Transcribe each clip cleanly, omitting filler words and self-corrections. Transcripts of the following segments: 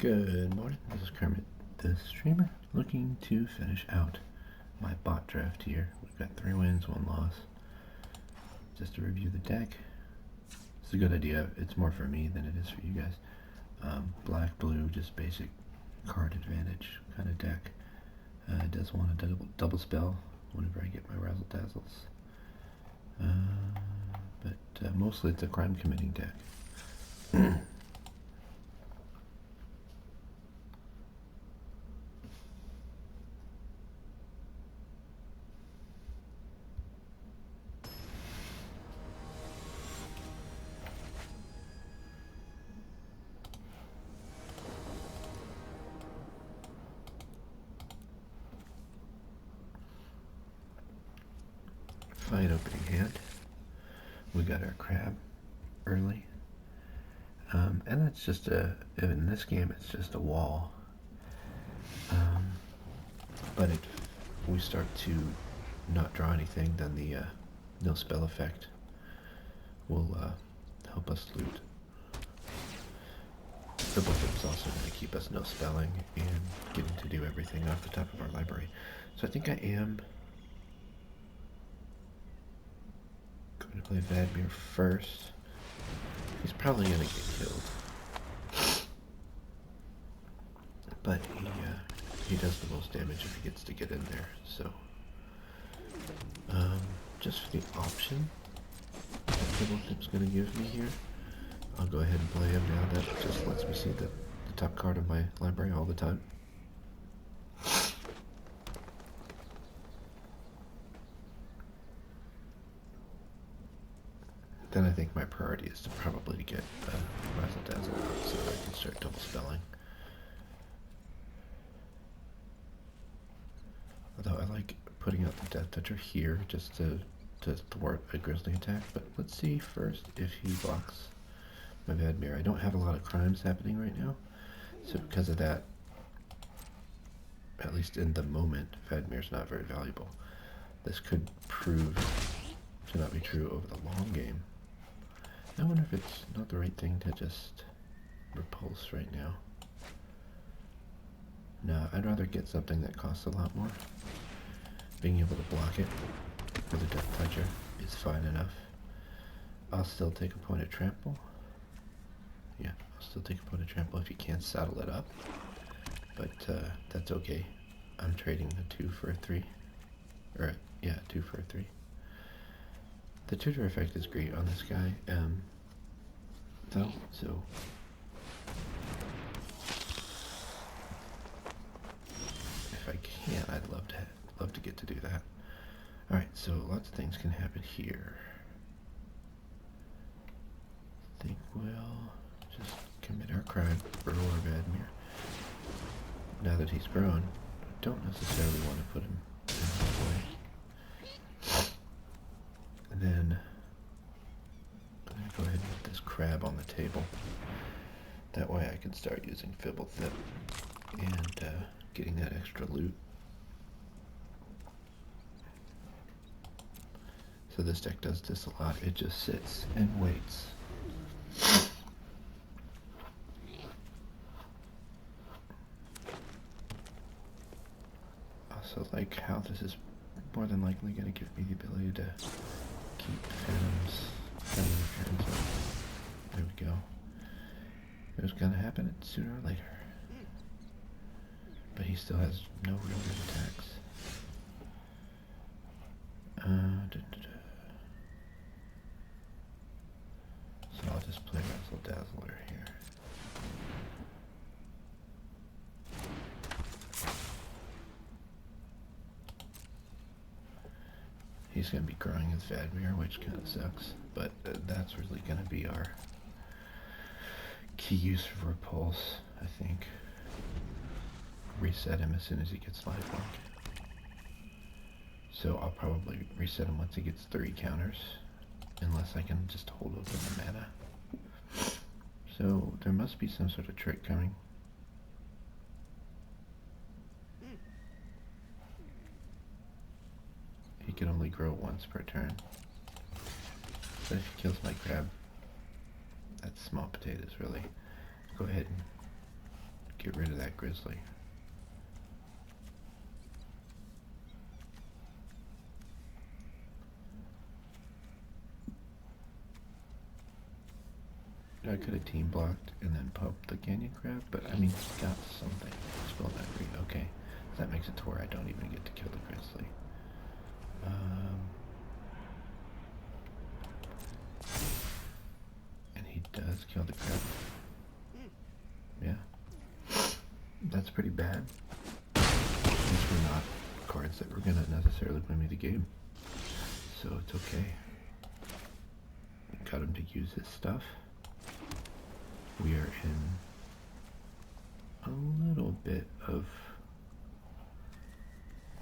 Good morning, this is Kermit, the streamer, looking to finish out my bot draft here. We've got 3 wins, 1 loss. Just to review the deck, it's a good idea. It's more for me than it is for you guys. Black, blue, just basic card advantage kind of deck. It does want a double spell whenever I get my Razzle Dazzles. But mostly it's a crime committing deck. Fine opening hand. We got our crab early. And that's just in this game it's just a wall. But if we start to not draw anything, then the no spell effect will help us loot. The book is also going to keep us no spelling and getting to do everything off the top of our library. So I think I am going to play Vadmir first. He's probably going to get killed. But he does the most damage if he gets to get in there, so just for the option that Fibblethip's going to give me here, I'll go ahead and play him now. That just lets me see the top card of my library all the time. Then I think my priority is to probably get Razzle Dazzle out so that I can start double spelling. Although I like putting out the Death Toucher here just to thwart a Grizzly attack, but let's see first if he blocks my Vadmir. I don't have a lot of crimes happening right now, so because of that, at least in the moment, Vadmir's not very valuable. This could prove to not be true over the long game. I wonder if it's not the right thing to just repulse right now. No, I'd rather get something that costs a lot more. Being able to block it with a Death Toucher is fine enough. I'll still take a point of trample. Yeah, I'll still take a point of trample if you can't saddle it up. But that's okay. I'm trading a 2 for a 3. Or, yeah, 2 for a 3. The tutor effect is great on this guy, though, so if I can, I'd love to get to do that. Alright, so lots of things can happen here. I think we'll just commit our crime for our Vadmir. Now that he's grown, I don't necessarily want to put him in the way. And then I'm going to go ahead and put this crab on the table. That way I can start using Fibblethip and getting that extra loot. So this deck does this a lot. It just sits and waits. Also like how this is more than likely going to give me the ability to keep phantoms up. There we go. It was going to happen sooner or later. But he still has no real good attacks. So I'll just play Razzle Dazzler here. He's going to be growing his Vadmir, which kind of sucks, but that's really going to be our key use for Repulse, I think. Reset him as soon as he gets lifelink. So I'll probably reset him once he gets 3 counters, unless I can just hold open the mana. So there must be some sort of trick coming. He can only grow once per turn. So if he kills my crab, that's small potatoes really. Go ahead and get rid of that grizzly. I could have team blocked and then pumped the canyon crab, but I mean, he's got something. Spell that green. Okay, that makes it to where I don't even get to kill the grizzly. And he does kill the crab. Yeah, that's pretty bad. These were not cards that were gonna necessarily win me the game, so it's okay. Got him to use his stuff. We are in a little bit of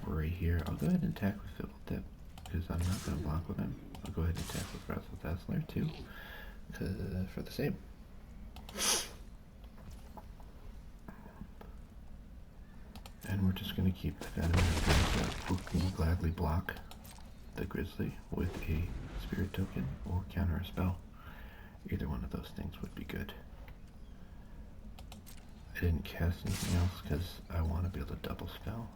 worry here. I'll go ahead and attack with Fiddle Tip because I'm not going to block with him. I'll go ahead and attack with Russell Dazzler too for the same. And we're just going to keep the Phantom who can gladly block the Grizzly with a Spirit Token or counter a spell. Either one of those things would be good. I didn't cast anything else because I want to be able to double spell.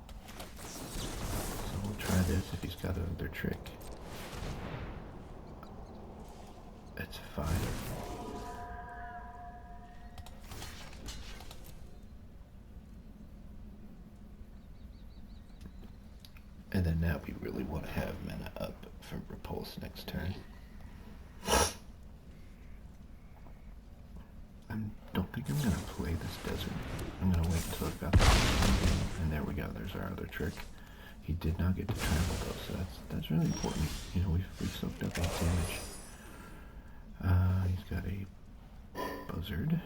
So we'll try this if he's got another trick. It's fine. And then now we really want to have mana up for Repulse next turn. I don't think I'm going to play this desert. I'm going to wait until I've got the and there we go, there's our other trick. He did not get to trample though, so that's really important. You know, we've soaked up 8 damage. He's got a buzzard.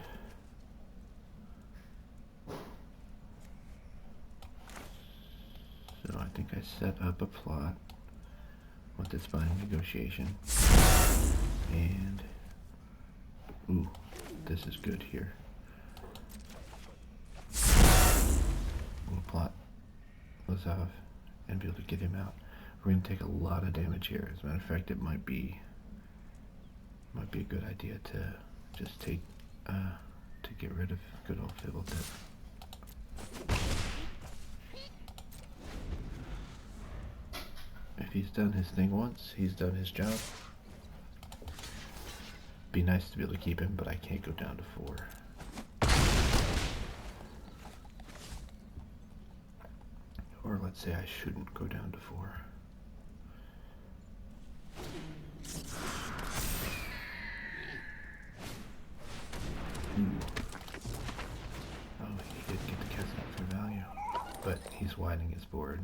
So I think I set up a plot with this binding negotiation. And ooh, this is good here. We'll plot Lazav and be able to get him out. We're going to take a lot of damage here. As a matter of fact, it might be a good idea to just take to get rid of good old Fiddle Tip. If he's done his thing once, he's done his job. Be nice to be able to keep him, but I can't go down to 4. Or let's say I shouldn't go down to 4. Oh, he did get the cast out for value, but he's widening his board.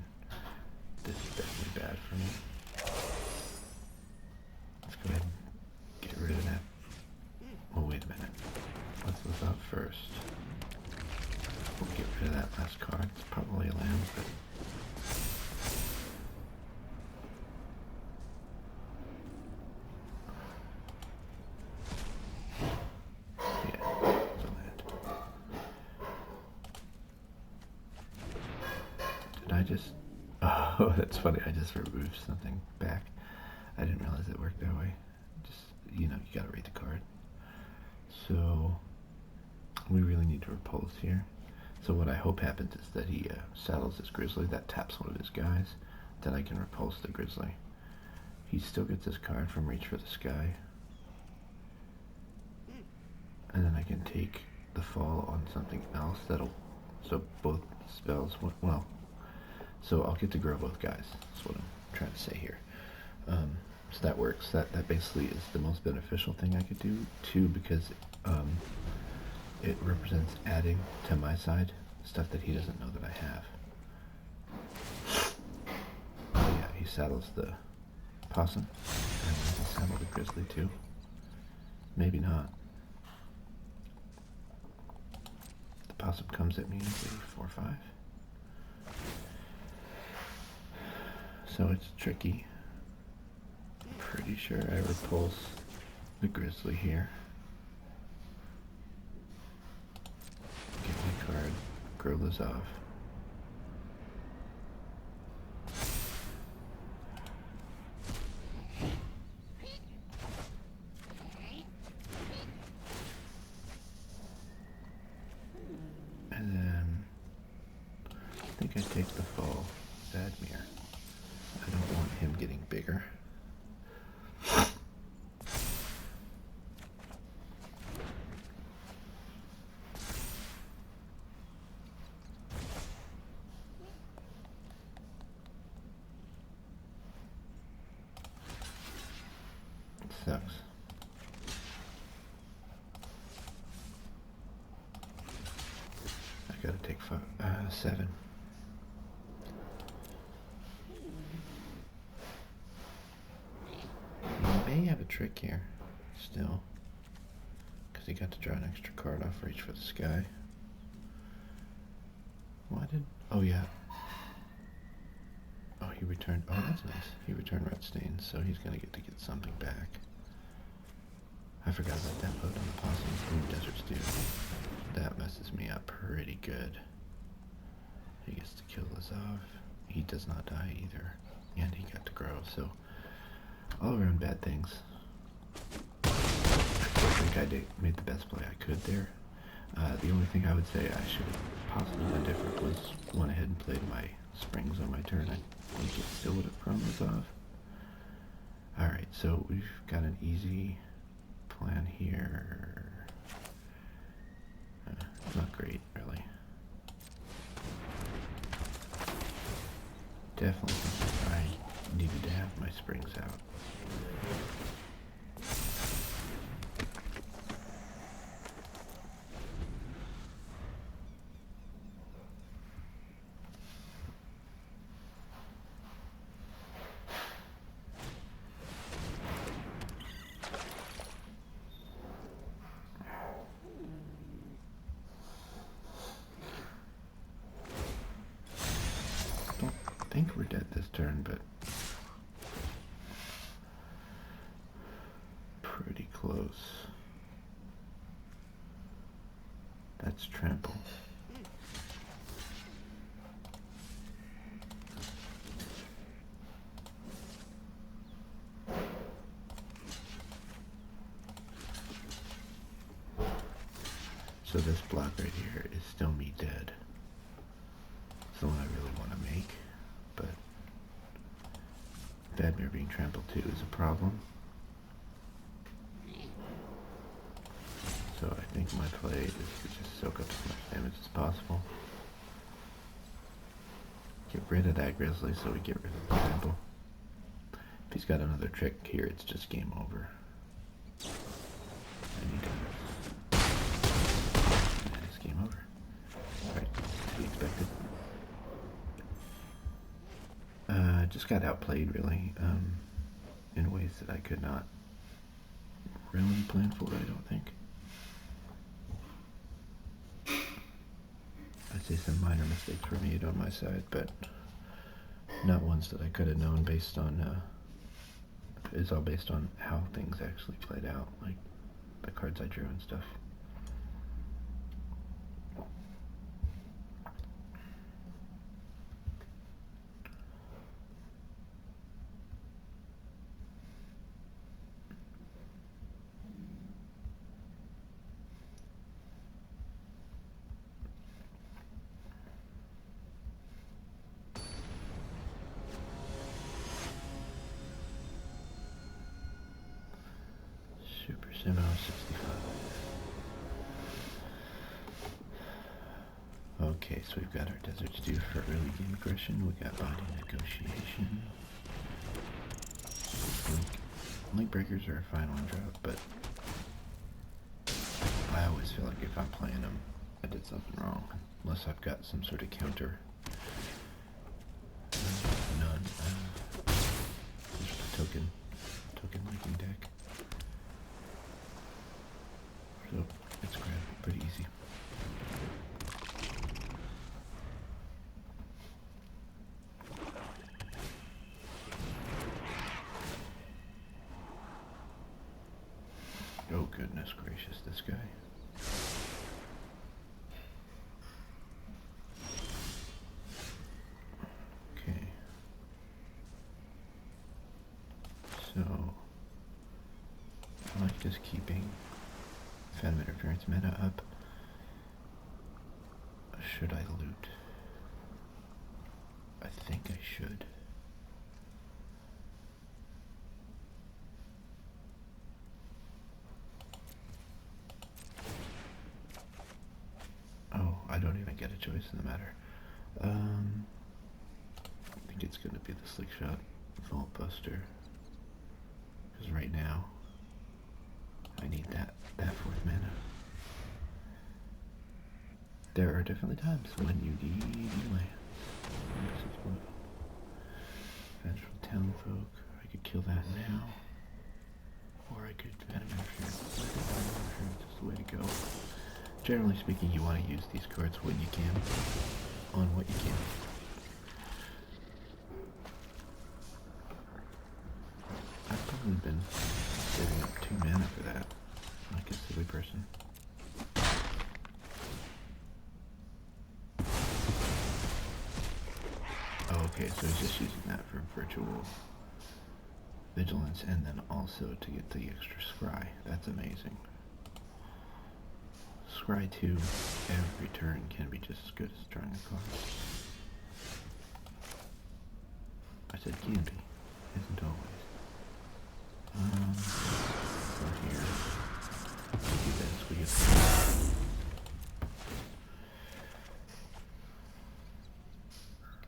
This is definitely bad for me. Let's go ahead and get rid of that. Oh, wait a minute. Let's look up first. We'll get rid of that last card. It's probably a land, but yeah, it's a land. Did I just... Oh, that's funny. I just removed something back. I didn't realize it worked that way. Just, you know, you gotta read the card. So, we really need to repulse here. So what I hope happens is that he saddles this grizzly, that taps one of his guys, then I can repulse the grizzly. He still gets this card from Reach for the Sky. And then I can take the fall on something else that'll, so both spells, well, so I'll get to grow both guys. That's what I'm trying to say here. So that works. That basically is the most beneficial thing I could do, too, because it represents adding to my side stuff that he doesn't know that I have. Oh yeah, he saddles the possum, and he saddles the grizzly too. Maybe not. The possum comes at me at 4-5. So it's tricky. I'm pretty sure I repulse the grizzly here. Get my card, grow Lazav. And think I take the fall Zadmir. I don't want him getting bigger. Sucks. I gotta take 7. He may have a trick here, still. Because he got to draw an extra card off Reach for the Sky. Why did... Oh, yeah. Oh, he returned... Oh, that's nice. He returned Red Stain, so he's gonna get something back. I forgot about that vote on the Possums. Ooh, Desert Stew. That messes me up pretty good. He gets to kill Lazav. He does not die either. And he got to grow, so... all around bad things. I still think I made the best play I could there. The only thing I would say I should have possibly done different was went ahead and played my springs on my turn. I think it still would have thrown Lazav. Alright, so we've got an easy plan here. Not great, really. Definitely think I needed to have my springs out. I think we're dead this turn, but pretty close. That's trample. So this block right here is still me dead. It's the one I really want to make, but Zadmir being trampled too is a problem. So I think my play is to just soak up as much damage as possible. Get rid of that Grizzly so we get rid of the trample. If he's got another trick here, it's just game over. And he does. And it's game over. Alright, to be expected. Just got outplayed, really, in ways that I could not really plan for, I don't think. I'd say some minor mistakes were made on my side, but not ones that I could have known based on, it's all based on how things actually played out, like the cards I drew and stuff. Super Simo 65. Okay, so we've got our Desert Stew for early game aggression. We got Body Negotiation. Link Breakers are fine on drop, but I always feel like if I'm playing them, I did something wrong. Unless I've got some sort of counter. None. Just a token linking deck. So it's pretty easy. Oh goodness gracious, this guy. Okay. So I like just keeping Phantom Interference meta up. Should I loot? should. Oh, I don't even get a choice in the matter. I think it's gonna be the Slick Shot Vault Buster. Because right now, I need that 4th mana. There are definitely times when you need land. Vengeful Townfolk. I could kill that now. Or I could Venom Interference. Just the way to go. Generally speaking, you want to use these cards when you can. On what you can. I've probably been saving up 2 mana for that. Like a silly person. Oh, okay, so he's just using that for virtual vigilance and then also to get the extra scry. That's amazing. Scry 2 every turn can be just as good as drawing a card. I said can be, isn't always. So here, we do this, we get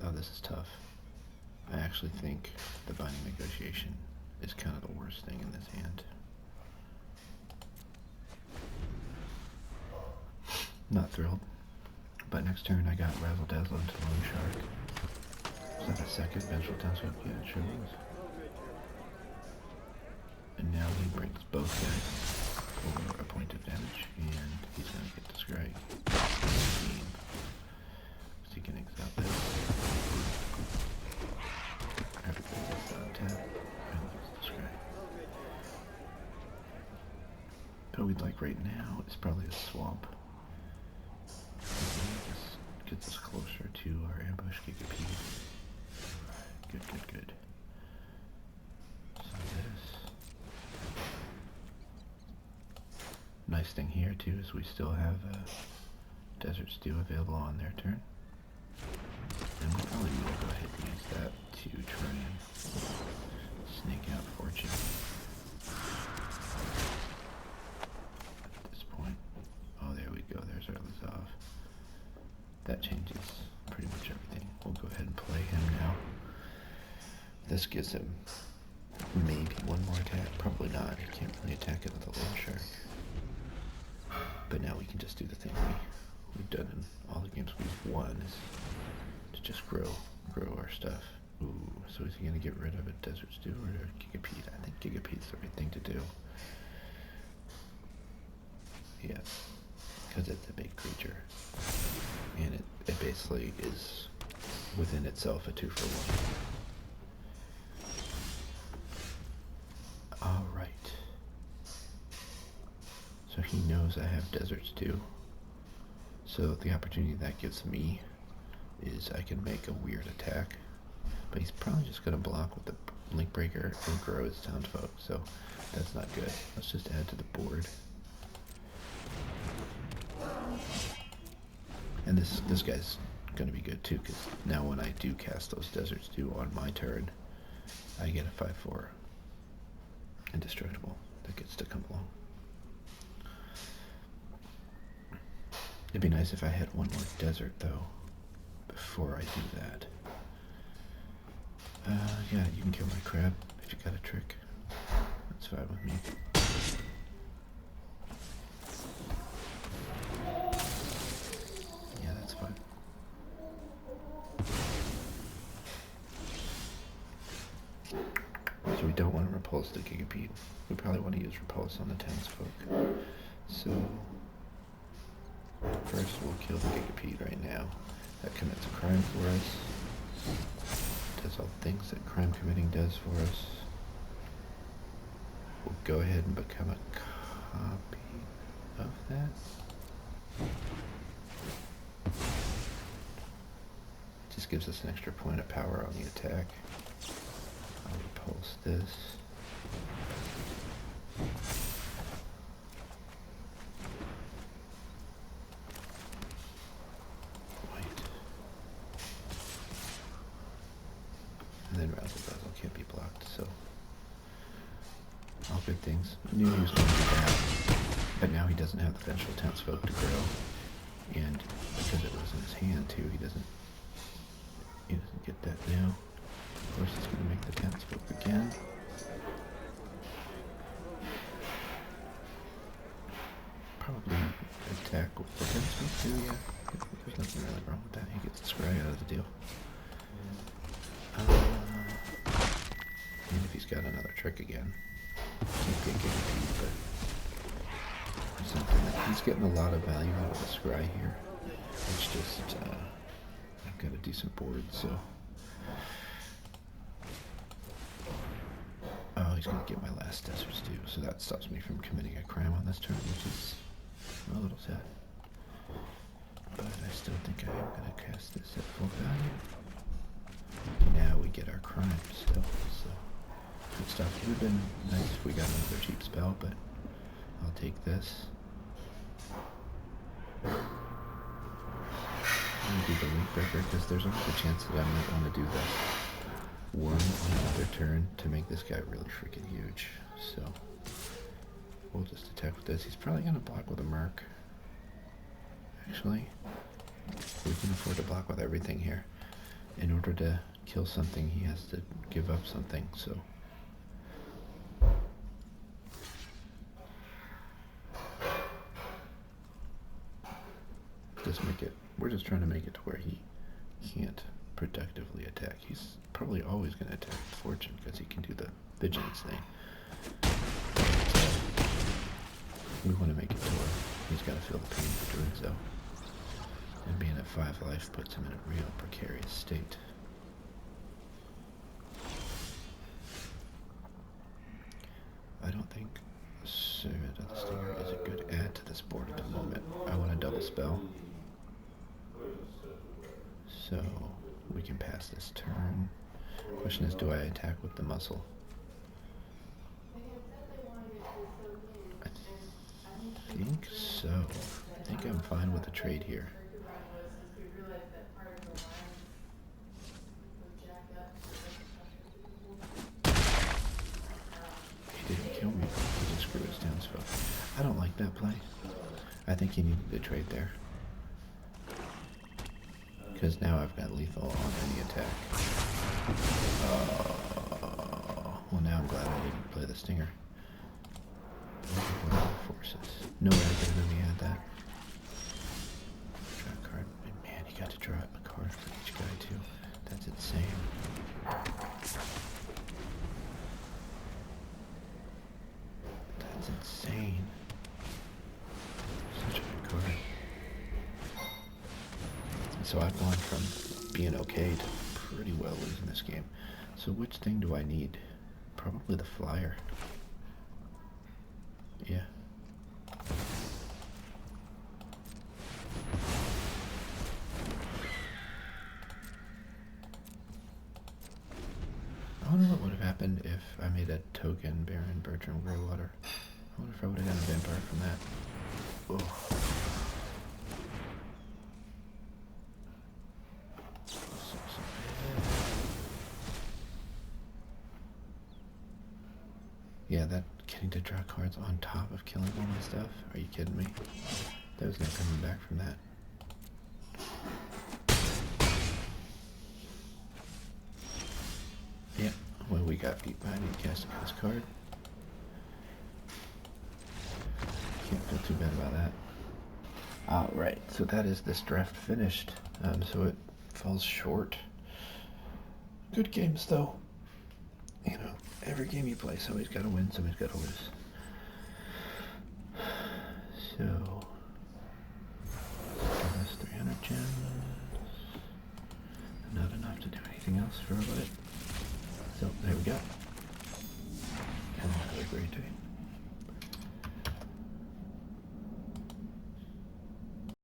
oh, this is tough. I actually think the Binding Negotiation is kind of the worst thing in this hand. Not thrilled. But next turn I got Razzle Dazzle into Loan Shark. Is that a second Vengeful Townfolk? Yeah, it sure was. And now he brings both guys for a point of damage, and he's gonna get the Scry. So he can exile this. Everybody gets on tap, and he gets the Scry. What we'd like right now is probably a swamp. This gets us closer to our ambush Gigapede. Good, good, good. So this. Nice thing here too is we still have Desert Stew available on their turn. And we probably will go ahead and use that to try and sneak out Fortune. At this point. Oh, there we go. There's our Lazav. That changes pretty much everything. We'll go ahead and play him now. This gives him maybe one more attack. Probably not. He can't really attack it with a Loan Shark. But now we can just do the thing we've done in all the games we've won, is to just grow our stuff. Ooh, so is he going to get rid of a Desert Stew or a Gigapede? I think Gigapede's the right thing to do. Yeah, because it's a big creature. And it basically is within itself a 2-for-1. Alright. So he knows I have Desert Stew. So the opportunity that gives me is I can make a weird attack. But he's probably just going to block with the Link Breaker and grow his Townsfolk. So that's not good. Let's just add to the board. And this guy's going to be good too, because now when I do cast those Desert Stew on my turn, I get a 5/4 indestructible that gets to come along. It'd be nice if I had one more desert though, before I do that. Yeah, you can kill my crab if you got a trick. That's fine with me. Yeah, that's fine. So we don't want to repulse the Gigapede. We probably want to use repulse on the Townsfolk. So first we'll kill the Gigapede right now. That commits a crime for us. Does all the things that crime committing does for us. We'll go ahead and become a copy of that. Just gives us an extra point of power on the attack. I'll repulse this. then Lazav can't be blocked, so all good things. Knew he was going to do that, but now he doesn't have the vengeful townsfolk to grow, and because it was in his hand too, he doesn't get that now. Of course, he's going to make the townsfolk again. Probably attack with the townsfolk too. Yeah, there's nothing really wrong with that. He gets the scry out of the deal. And if he's got another trick again, can't get guaranteed, but something that he's getting a lot of value out of the scry here. It's just I've got a decent board, so oh, he's gonna get my last deserts too, so that stops me from committing a crime on this turn, which is a little sad. But I still think I am gonna cast this at full value. Now we get our crime still, so good stuff. It would have been nice if we got another cheap spell, but I'll take this. I'm gonna do the link breaker because there's always a chance that I might want to do the worm on another turn to make this guy really freaking huge. So we'll just attack with this. He's probably gonna block with a merc. Actually, we can afford to block with everything here. In order to kill something, he has to give up something, so. Just make it, we're just trying to make it to where he can't productively attack. He's probably always going to attack with fortune because he can do the vigilance thing. We want to make it to where he's got to feel the pain for doing so. And being at 5 life puts him in a real precarious state. I don't think Servant of the Stinger is a good add to this board at the moment. I want a double spell. So we can pass this turn. Question is, do I attack with the muscle? I think so. I think I'm fine with the trade here. He didn't kill me. He just screwed his townsfolk. I don't like that play. I think he needed to trade there. Because now I've got lethal on any attack. Well, now I'm glad I didn't play the Stinger. Forces. No way I could have really had that. Draw a card. And man, you got to draw a card for each guy too. That's insane. That's insane. Such a good card. So I've gone from being okay to pretty well losing this game. So which thing do I need? Probably the flyer. Yeah. I wonder what would have happened if I made a token Baron Bertram Greywater. I wonder if I would have gotten a vampire from that. Oh. Yeah, that getting to draw cards on top of killing all my stuff? Are you kidding me? There's no coming back from that. Yeah, well, we got beat by me casting this card. Can't feel too bad about that. Alright, so that is this draft finished. So it falls short. Good games, though. You know, every game you play, somebody's got to win, somebody's got to lose. So, give us 300 gems. Not enough to do anything else for a bit. So, there we go. And have a great day.